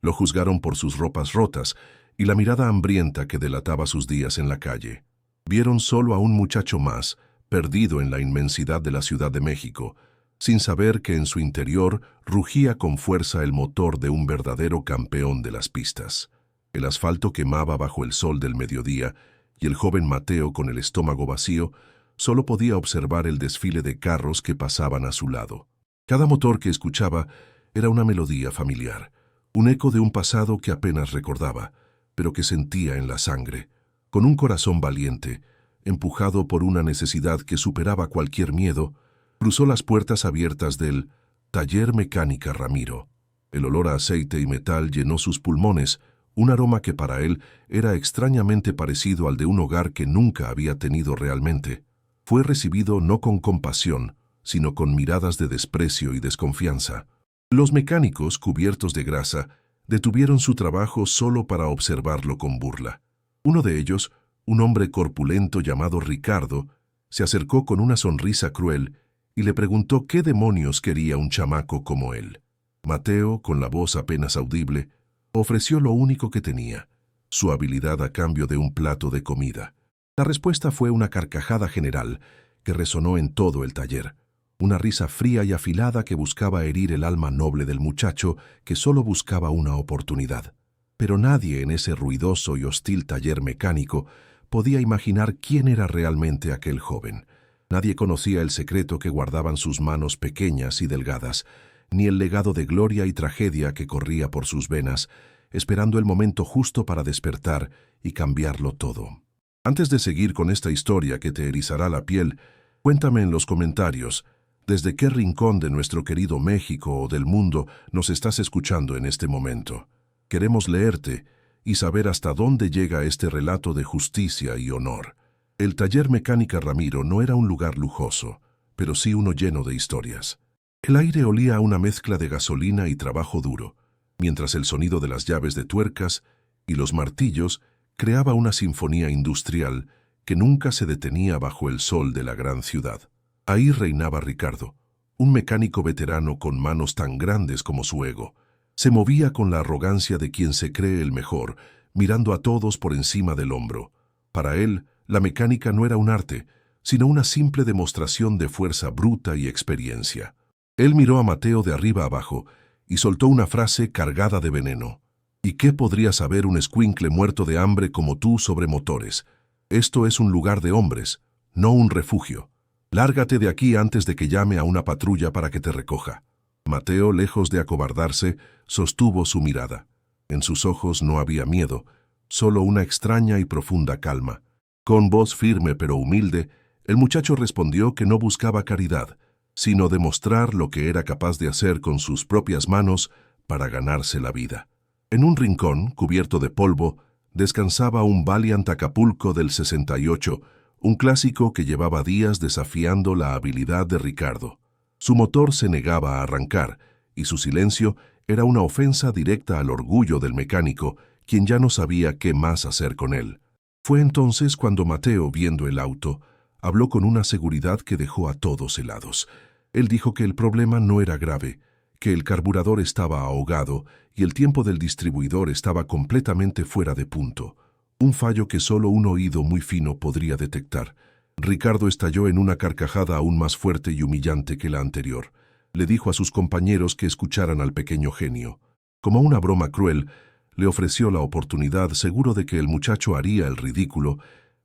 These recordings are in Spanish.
Lo juzgaron por sus ropas rotas y la mirada hambrienta que delataba sus días en la calle. Vieron solo a un muchacho más, perdido en la inmensidad de la Ciudad de México, sin saber que en su interior rugía con fuerza el motor de un verdadero campeón de las pistas. El asfalto quemaba bajo el sol del mediodía y el joven Mateo, con el estómago vacío, solo podía observar el desfile de carros que pasaban a su lado. Cada motor que escuchaba era una melodía familiar, un eco de un pasado que apenas recordaba, pero que sentía en la sangre. Con un corazón valiente, empujado por una necesidad que superaba cualquier miedo, cruzó las puertas abiertas del Taller Mecánica Ramiro. El olor a aceite y metal llenó sus pulmones, un aroma que para él era extrañamente parecido al de un hogar que nunca había tenido realmente. Fue recibido no con compasión, sino con miradas de desprecio y desconfianza. Los mecánicos, cubiertos de grasa, detuvieron su trabajo solo para observarlo con burla. Uno de ellos, un hombre corpulento llamado Ricardo, se acercó con una sonrisa cruel y le preguntó qué demonios quería un chamaco como él. Mateo, con la voz apenas audible, ofreció lo único que tenía, su habilidad a cambio de un plato de comida. La respuesta fue una carcajada general que resonó en todo el taller, una risa fría y afilada que buscaba herir el alma noble del muchacho que solo buscaba una oportunidad. Pero nadie en ese ruidoso y hostil taller mecánico podía imaginar quién era realmente aquel joven. Nadie conocía el secreto que guardaban sus manos pequeñas y delgadas, ni el legado de gloria y tragedia que corría por sus venas, esperando el momento justo para despertar y cambiarlo todo. Antes de seguir con esta historia que te erizará la piel, cuéntame en los comentarios desde qué rincón de nuestro querido México o del mundo nos estás escuchando en este momento. Queremos leerte y saber hasta dónde llega este relato de justicia y honor. El Taller Mecánica Ramiro no era un lugar lujoso, pero sí uno lleno de historias. El aire olía a una mezcla de gasolina y trabajo duro, mientras el sonido de las llaves de tuercas y los martillos creaba una sinfonía industrial que nunca se detenía bajo el sol de la gran ciudad. Ahí reinaba Ricardo, un mecánico veterano con manos tan grandes como su ego. Se movía con la arrogancia de quien se cree el mejor, mirando a todos por encima del hombro. Para él, la mecánica no era un arte, sino una simple demostración de fuerza bruta y experiencia. Él miró a Mateo de arriba abajo y soltó una frase cargada de veneno. ¿Y qué podría saber un escuincle muerto de hambre como tú sobre motores? Esto es un lugar de hombres, no un refugio. Lárgate de aquí antes de que llame a una patrulla para que te recoja. Mateo, lejos de acobardarse, sostuvo su mirada. En sus ojos no había miedo, solo una extraña y profunda calma. Con voz firme pero humilde, el muchacho respondió que no buscaba caridad, sino demostrar lo que era capaz de hacer con sus propias manos para ganarse la vida. En un rincón, cubierto de polvo, descansaba un Valiant Acapulco del 68, un clásico que llevaba días desafiando la habilidad de Ricardo. Su motor se negaba a arrancar, y su silencio era una ofensa directa al orgullo del mecánico, quien ya no sabía qué más hacer con él. Fue entonces cuando Mateo, viendo el auto, habló con una seguridad que dejó a todos helados. Él dijo que el problema no era grave, que el carburador estaba ahogado y el tiempo del distribuidor estaba completamente fuera de punto, un fallo que solo un oído muy fino podría detectar. Ricardo estalló en una carcajada aún más fuerte y humillante que la anterior. Le dijo a sus compañeros que escucharan al pequeño genio. Como una broma cruel, le ofreció la oportunidad, seguro de que el muchacho haría el ridículo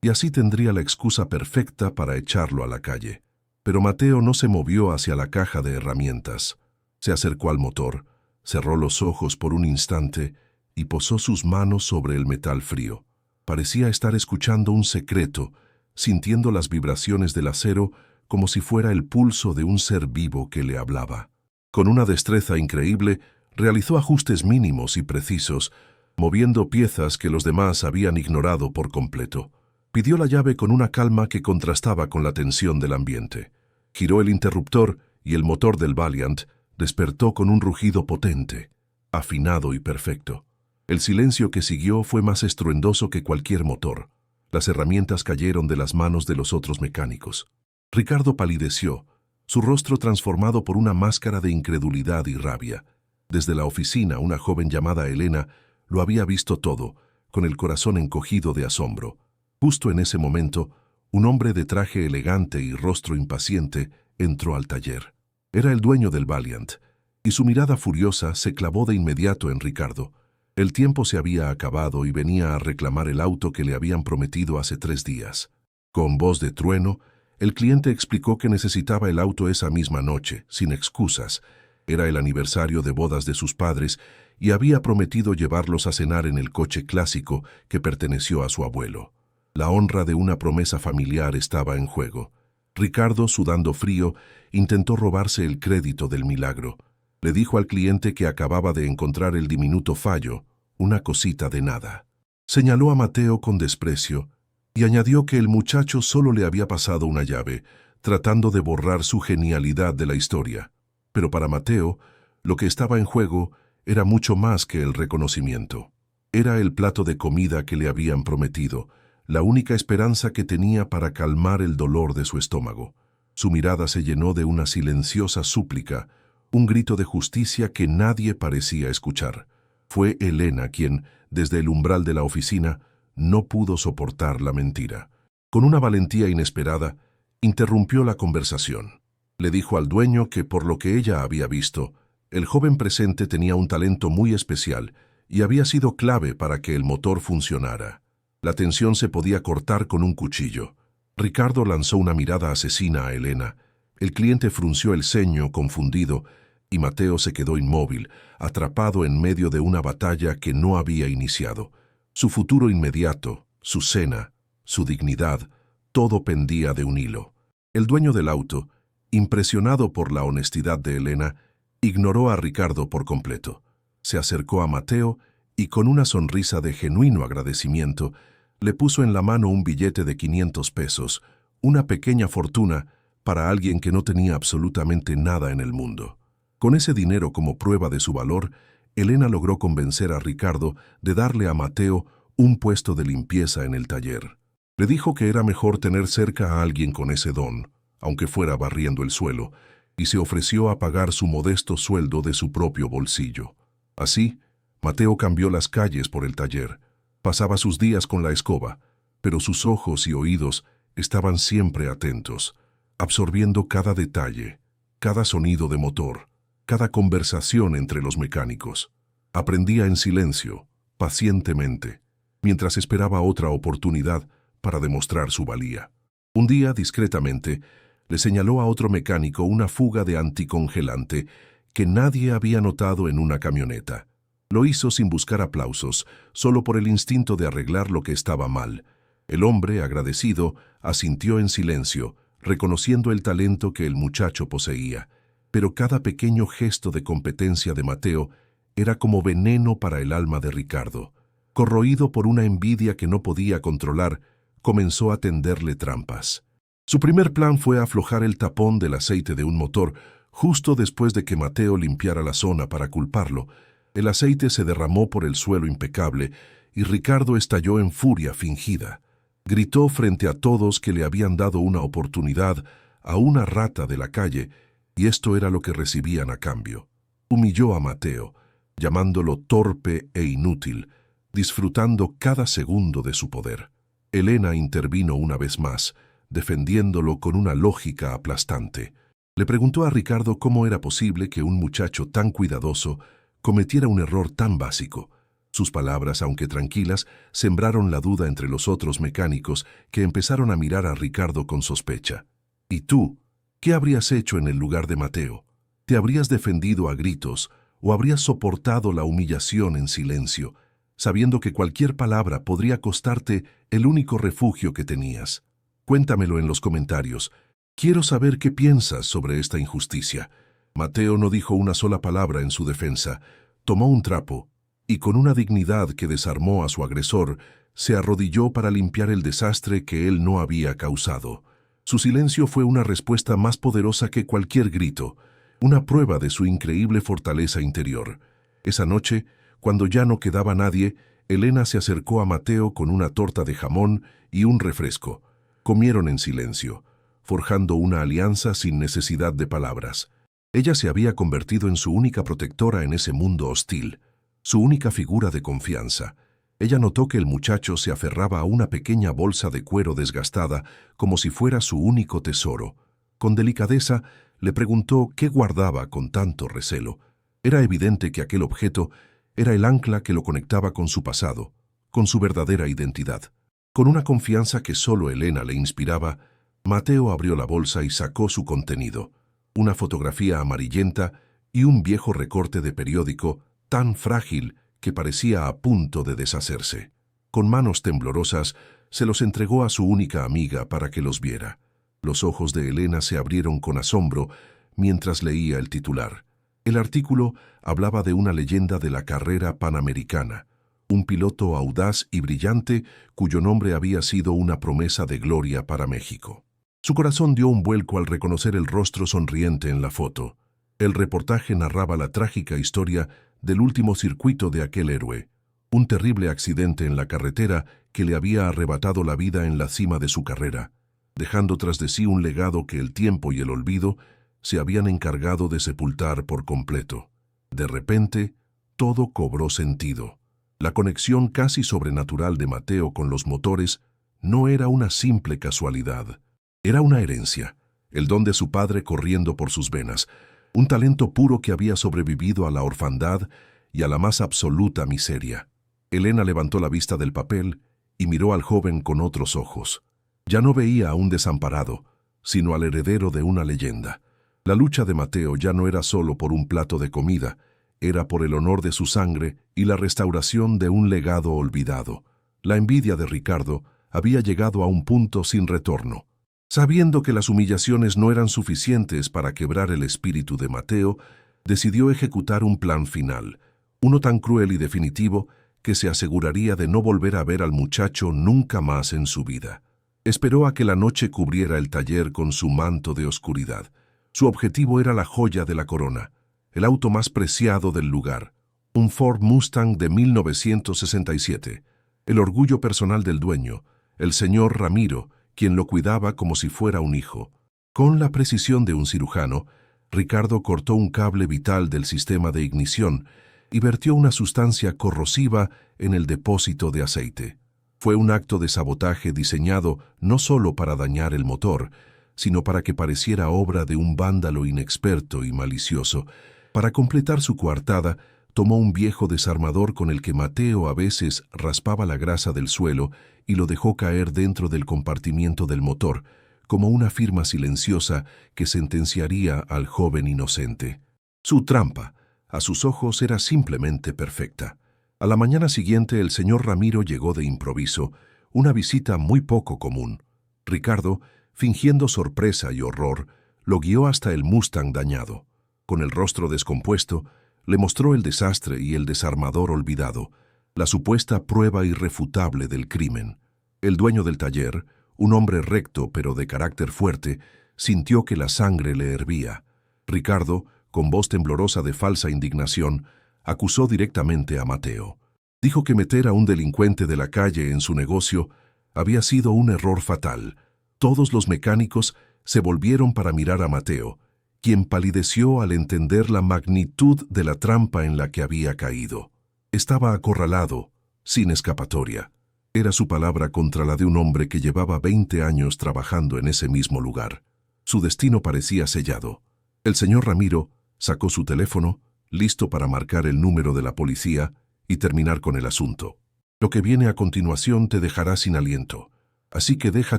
y así tendría la excusa perfecta para echarlo a la calle. Pero Mateo no se movió hacia la caja de herramientas. Se acercó al motor, cerró los ojos por un instante y posó sus manos sobre el metal frío. Parecía estar escuchando un secreto, sintiendo las vibraciones del acero como si fuera el pulso de un ser vivo que le hablaba. Con una destreza increíble, realizó ajustes mínimos y precisos, moviendo piezas que los demás habían ignorado por completo. Pidió la llave con una calma que contrastaba con la tensión del ambiente. Giró el interruptor y el motor del Valiant despertó con un rugido potente, afinado y perfecto. El silencio que siguió fue más estruendoso que cualquier motor. Las herramientas cayeron de las manos de los otros mecánicos. Ricardo palideció, su rostro transformado por una máscara de incredulidad y rabia. Desde la oficina, una joven llamada Elena lo había visto todo, con el corazón encogido de asombro. Justo en ese momento, un hombre de traje elegante y rostro impaciente entró al taller. Era el dueño del Valiant, y su mirada furiosa se clavó de inmediato en Ricardo. El tiempo se había acabado y venía a reclamar el auto que le habían prometido hace 3 días. Con voz de trueno, el cliente explicó que necesitaba el auto esa misma noche, sin excusas. Era el aniversario de bodas de sus padres y había prometido llevarlos a cenar en el coche clásico que perteneció a su abuelo. La honra de una promesa familiar estaba en juego. Ricardo, sudando frío, intentó robarse el crédito del milagro. Le dijo al cliente que acababa de encontrar el diminuto fallo, una cosita de nada. Señaló a Mateo con desprecio y añadió que el muchacho solo le había pasado una llave, tratando de borrar su genialidad de la historia. Pero para Mateo, lo que estaba en juego era mucho más que el reconocimiento. Era el plato de comida que le habían prometido, la única esperanza que tenía para calmar el dolor de su estómago. Su mirada se llenó de una silenciosa súplica, un grito de justicia que nadie parecía escuchar. Fue Elena quien, desde el umbral de la oficina, no pudo soportar la mentira. Con una valentía inesperada, interrumpió la conversación. Le dijo al dueño que, por lo que ella había visto, el joven presente tenía un talento muy especial y había sido clave para que el motor funcionara. La tensión se podía cortar con un cuchillo. Ricardo lanzó una mirada asesina a Elena. El cliente frunció el ceño, confundido, y Mateo se quedó inmóvil, atrapado en medio de una batalla que no había iniciado. Su futuro inmediato, su cena, su dignidad, todo pendía de un hilo. El dueño del auto, impresionado por la honestidad de Elena, ignoró a Ricardo por completo. Se acercó a Mateo y con una sonrisa de genuino agradecimiento, le puso en la mano un billete de 500 pesos, una pequeña fortuna para alguien que no tenía absolutamente nada en el mundo. Con ese dinero como prueba de su valor, Elena logró convencer a Ricardo de darle a Mateo un puesto de limpieza en el taller. Le dijo que era mejor tener cerca a alguien con ese don, aunque fuera barriendo el suelo, y se ofreció a pagar su modesto sueldo de su propio bolsillo. Así, Mateo cambió las calles por el taller. Pasaba sus días con la escoba, pero sus ojos y oídos estaban siempre atentos, absorbiendo cada detalle, cada sonido de motor, cada conversación entre los mecánicos. Aprendía en silencio, pacientemente, mientras esperaba otra oportunidad para demostrar su valía. Un día, discretamente, le señaló a otro mecánico una fuga de anticongelante que nadie había notado en una camioneta. Lo hizo sin buscar aplausos, solo por el instinto de arreglar lo que estaba mal. El hombre, agradecido, asintió en silencio, reconociendo el talento que el muchacho poseía. Pero cada pequeño gesto de competencia de Mateo era como veneno para el alma de Ricardo. Corroído por una envidia que no podía controlar, comenzó a tenderle trampas. Su primer plan fue aflojar el tapón del aceite de un motor justo después de que Mateo limpiara la zona para culparlo. El aceite se derramó por el suelo impecable y Ricardo estalló en furia fingida. Gritó frente a todos que le habían dado una oportunidad a una rata de la calle y esto era lo que recibían a cambio. Humilló a Mateo, llamándolo torpe e inútil, disfrutando cada segundo de su poder. Elena intervino una vez más, defendiéndolo con una lógica aplastante. Le preguntó a Ricardo cómo era posible que un muchacho tan cuidadoso cometiera un error tan básico. Sus palabras, aunque tranquilas, sembraron la duda entre los otros mecánicos que empezaron a mirar a Ricardo con sospecha. ¿Y tú? ¿Qué habrías hecho en el lugar de Mateo? ¿Te habrías defendido a gritos o habrías soportado la humillación en silencio, sabiendo que cualquier palabra podría costarte el único refugio que tenías? Cuéntamelo en los comentarios. Quiero saber qué piensas sobre esta injusticia. Mateo no dijo una sola palabra en su defensa. Tomó un trapo y, con una dignidad que desarmó a su agresor, se arrodilló para limpiar el desastre que él no había causado. Su silencio fue una respuesta más poderosa que cualquier grito, una prueba de su increíble fortaleza interior. Esa noche, cuando ya no quedaba nadie, Elena se acercó a Mateo con una torta de jamón y un refresco. Comieron en silencio, forjando una alianza sin necesidad de palabras. Ella se había convertido en su única protectora en ese mundo hostil, su única figura de confianza. Ella notó que el muchacho se aferraba a una pequeña bolsa de cuero desgastada como si fuera su único tesoro. Con delicadeza, le preguntó qué guardaba con tanto recelo. Era evidente que aquel objeto era el ancla que lo conectaba con su pasado, con su verdadera identidad. Con una confianza que solo Elena le inspiraba, Mateo abrió la bolsa y sacó su contenido, una fotografía amarillenta y un viejo recorte de periódico tan frágil que parecía a punto de deshacerse. Con manos temblorosas, se los entregó a su única amiga para que los viera. Los ojos de Elena se abrieron con asombro mientras leía el titular. El artículo hablaba de una leyenda de la carrera panamericana, un piloto audaz y brillante cuyo nombre había sido una promesa de gloria para México. Su corazón dio un vuelco al reconocer el rostro sonriente en la foto. El reportaje narraba la trágica historia del último circuito de aquel héroe, un terrible accidente en la carretera que le había arrebatado la vida en la cima de su carrera, dejando tras de sí un legado que el tiempo y el olvido se habían encargado de sepultar por completo. De repente, todo cobró sentido. La conexión casi sobrenatural de Mateo con los motores no era una simple casualidad. Era una herencia, el don de su padre corriendo por sus venas, un talento puro que había sobrevivido a la orfandad y a la más absoluta miseria. Elena levantó la vista del papel y miró al joven con otros ojos. Ya no veía a un desamparado, sino al heredero de una leyenda. La lucha de Mateo ya no era solo por un plato de comida, era por el honor de su sangre y la restauración de un legado olvidado. La envidia de Ricardo había llegado a un punto sin retorno. Sabiendo que las humillaciones no eran suficientes para quebrar el espíritu de Mateo, decidió ejecutar un plan final, uno tan cruel y definitivo que se aseguraría de no volver a ver al muchacho nunca más en su vida. Esperó a que la noche cubriera el taller con su manto de oscuridad. Su objetivo era la joya de la corona, el auto más preciado del lugar, un Ford Mustang de 1967, el orgullo personal del dueño, el señor Ramiro, quien lo cuidaba como si fuera un hijo. Con la precisión de un cirujano, Ricardo cortó un cable vital del sistema de ignición y vertió una sustancia corrosiva en el depósito de aceite. Fue un acto de sabotaje diseñado no solo para dañar el motor, sino para que pareciera obra de un vándalo inexperto y malicioso. Para completar su coartada, tomó un viejo desarmador con el que Mateo a veces raspaba la grasa del suelo y lo dejó caer dentro del compartimiento del motor, como una firma silenciosa que sentenciaría al joven inocente. Su trampa, a sus ojos, era simplemente perfecta. A la mañana siguiente el señor Ramiro llegó de improviso, una visita muy poco común. Ricardo, fingiendo sorpresa y horror, lo guió hasta el Mustang dañado. Con el rostro descompuesto, le mostró el desastre y el desarmador olvidado, la supuesta prueba irrefutable del crimen. El dueño del taller, un hombre recto pero de carácter fuerte, sintió que la sangre le hervía. Ricardo, con voz temblorosa de falsa indignación, acusó directamente a Mateo. Dijo que meter a un delincuente de la calle en su negocio había sido un error fatal. Todos los mecánicos se volvieron para mirar a Mateo, quien palideció al entender la magnitud de la trampa en la que había caído. Estaba acorralado, sin escapatoria. Era su palabra contra la de un hombre que llevaba 20 años trabajando en ese mismo lugar. Su destino parecía sellado. El señor Ramiro sacó su teléfono, listo para marcar el número de la policía y terminar con el asunto. Lo que viene a continuación te dejará sin aliento, así que deja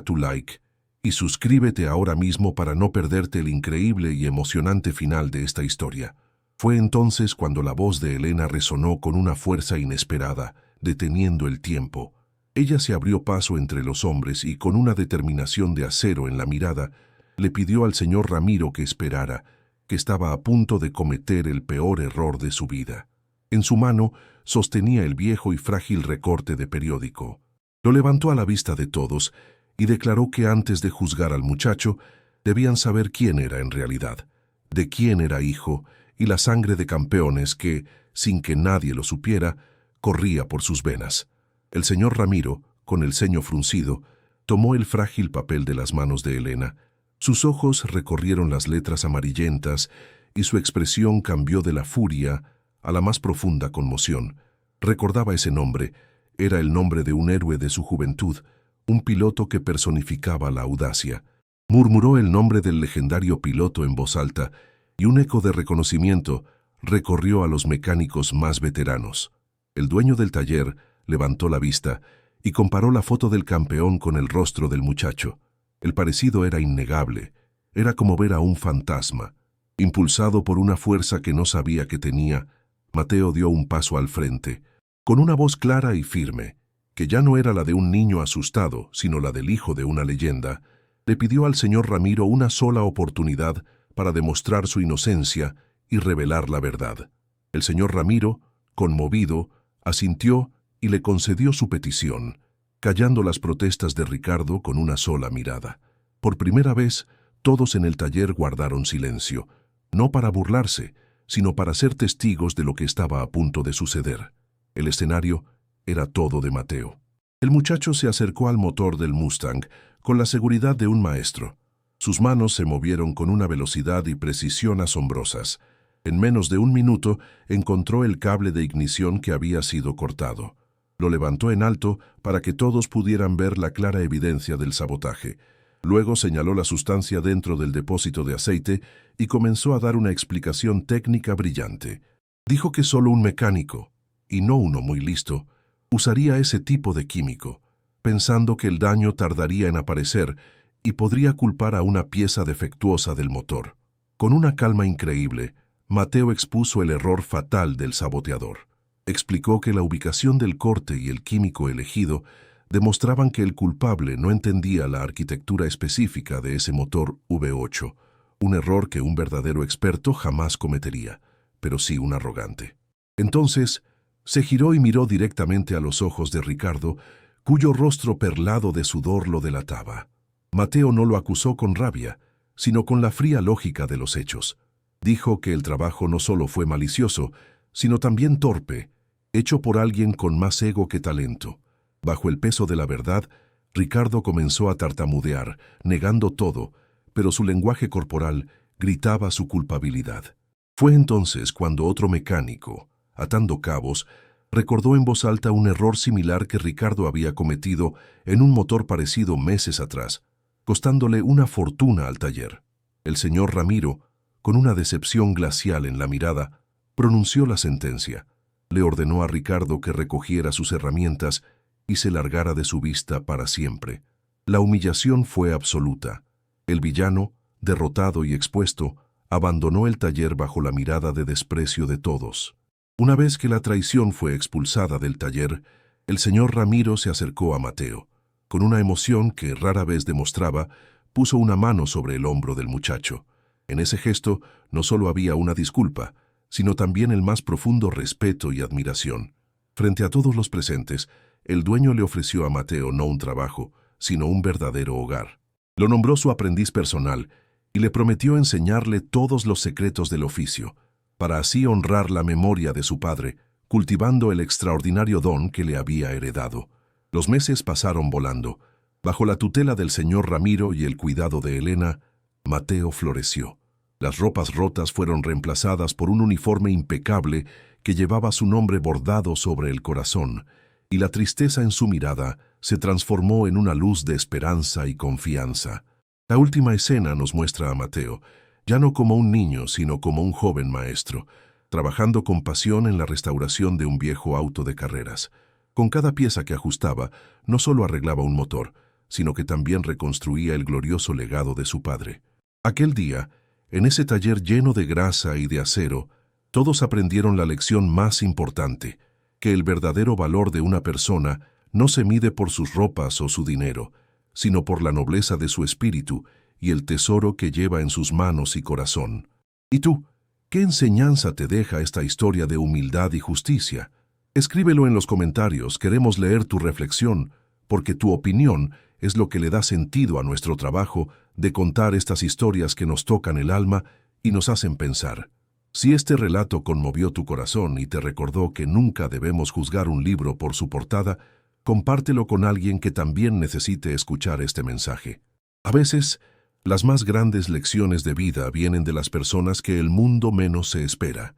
tu like y suscríbete ahora mismo para no perderte el increíble y emocionante final de esta historia. Fue entonces cuando la voz de Elena resonó con una fuerza inesperada, deteniendo el tiempo. Ella se abrió paso entre los hombres y, con una determinación de acero en la mirada, le pidió al señor Ramiro que esperara, que estaba a punto de cometer el peor error de su vida. En su mano sostenía el viejo y frágil recorte de periódico. Lo levantó a la vista de todos y declaró que antes de juzgar al muchacho, debían saber quién era en realidad, de quién era hijo y la sangre de campeones que, sin que nadie lo supiera, corría por sus venas. El señor Ramiro, con el ceño fruncido, tomó el frágil papel de las manos de Elena. Sus ojos recorrieron las letras amarillentas y su expresión cambió de la furia a la más profunda conmoción. Recordaba ese nombre, era el nombre de un héroe de su juventud, un piloto que personificaba la audacia. Murmuró el nombre del legendario piloto en voz alta, y un eco de reconocimiento recorrió a los mecánicos más veteranos. El dueño del taller levantó la vista y comparó la foto del campeón con el rostro del muchacho. El parecido era innegable, era como ver a un fantasma. Impulsado por una fuerza que no sabía que tenía, Mateo dio un paso al frente, con una voz clara y firme, que ya no era la de un niño asustado, sino la del hijo de una leyenda. Le pidió al señor Ramiro una sola oportunidad para demostrar su inocencia y revelar la verdad. El señor Ramiro, conmovido, asintió y le concedió su petición, callando las protestas de Ricardo con una sola mirada. Por primera vez, todos en el taller guardaron silencio, no para burlarse, sino para ser testigos de lo que estaba a punto de suceder. El escenario era todo de Mateo. El muchacho se acercó al motor del Mustang con la seguridad de un maestro. Sus manos se movieron con una velocidad y precisión asombrosas. En menos de un minuto encontró el cable de ignición que había sido cortado. Lo levantó en alto para que todos pudieran ver la clara evidencia del sabotaje. Luego señaló la sustancia dentro del depósito de aceite y comenzó a dar una explicación técnica brillante. Dijo que solo un mecánico, y no uno muy listo, usaría ese tipo de químico, pensando que el daño tardaría en aparecer y podría culpar a una pieza defectuosa del motor. Con una calma increíble, Mateo expuso el error fatal del saboteador. Explicó que la ubicación del corte y el químico elegido demostraban que el culpable no entendía la arquitectura específica de ese motor V8, un error que un verdadero experto jamás cometería, pero sí un arrogante. Entonces, se giró y miró directamente a los ojos de Ricardo, cuyo rostro perlado de sudor lo delataba. Mateo no lo acusó con rabia, sino con la fría lógica de los hechos. Dijo que el trabajo no solo fue malicioso, sino también torpe, hecho por alguien con más ego que talento. Bajo el peso de la verdad, Ricardo comenzó a tartamudear, negando todo, pero su lenguaje corporal gritaba su culpabilidad. Fue entonces cuando otro mecánico, atando cabos, recordó en voz alta un error similar que Ricardo había cometido en un motor parecido meses atrás, costándole una fortuna al taller. El señor Ramiro, con una decepción glacial en la mirada, pronunció la sentencia. Le ordenó a Ricardo que recogiera sus herramientas y se largara de su vista para siempre. La humillación fue absoluta. El villano, derrotado y expuesto, abandonó el taller bajo la mirada de desprecio de todos. Una vez que la traición fue expulsada del taller, el señor Ramiro se acercó a Mateo. Con una emoción que rara vez demostraba, puso una mano sobre el hombro del muchacho. En ese gesto no solo había una disculpa, sino también el más profundo respeto y admiración. Frente a todos los presentes, el dueño le ofreció a Mateo no un trabajo, sino un verdadero hogar. Lo nombró su aprendiz personal y le prometió enseñarle todos los secretos del oficio, para así honrar la memoria de su padre, cultivando el extraordinario don que le había heredado. Los meses pasaron volando. Bajo la tutela del señor Ramiro y el cuidado de Elena, Mateo floreció. Las ropas rotas fueron reemplazadas por un uniforme impecable que llevaba su nombre bordado sobre el corazón, y la tristeza en su mirada se transformó en una luz de esperanza y confianza. La última escena nos muestra a Mateo, ya no como un niño, sino como un joven maestro, trabajando con pasión en la restauración de un viejo auto de carreras. Con cada pieza que ajustaba, no solo arreglaba un motor, sino que también reconstruía el glorioso legado de su padre. Aquel día, en ese taller lleno de grasa y de acero, todos aprendieron la lección más importante, que el verdadero valor de una persona no se mide por sus ropas o su dinero, sino por la nobleza de su espíritu y el tesoro que lleva en sus manos y corazón. ¿Y tú, qué enseñanza te deja esta historia de humildad y justicia? Escríbelo en los comentarios, queremos leer tu reflexión, porque tu opinión es lo que le da sentido a nuestro trabajo de contar estas historias que nos tocan el alma y nos hacen pensar. Si este relato conmovió tu corazón y te recordó que nunca debemos juzgar un libro por su portada, compártelo con alguien que también necesite escuchar este mensaje. A veces, Las más grandes lecciones de vida vienen de las personas que el mundo menos se espera.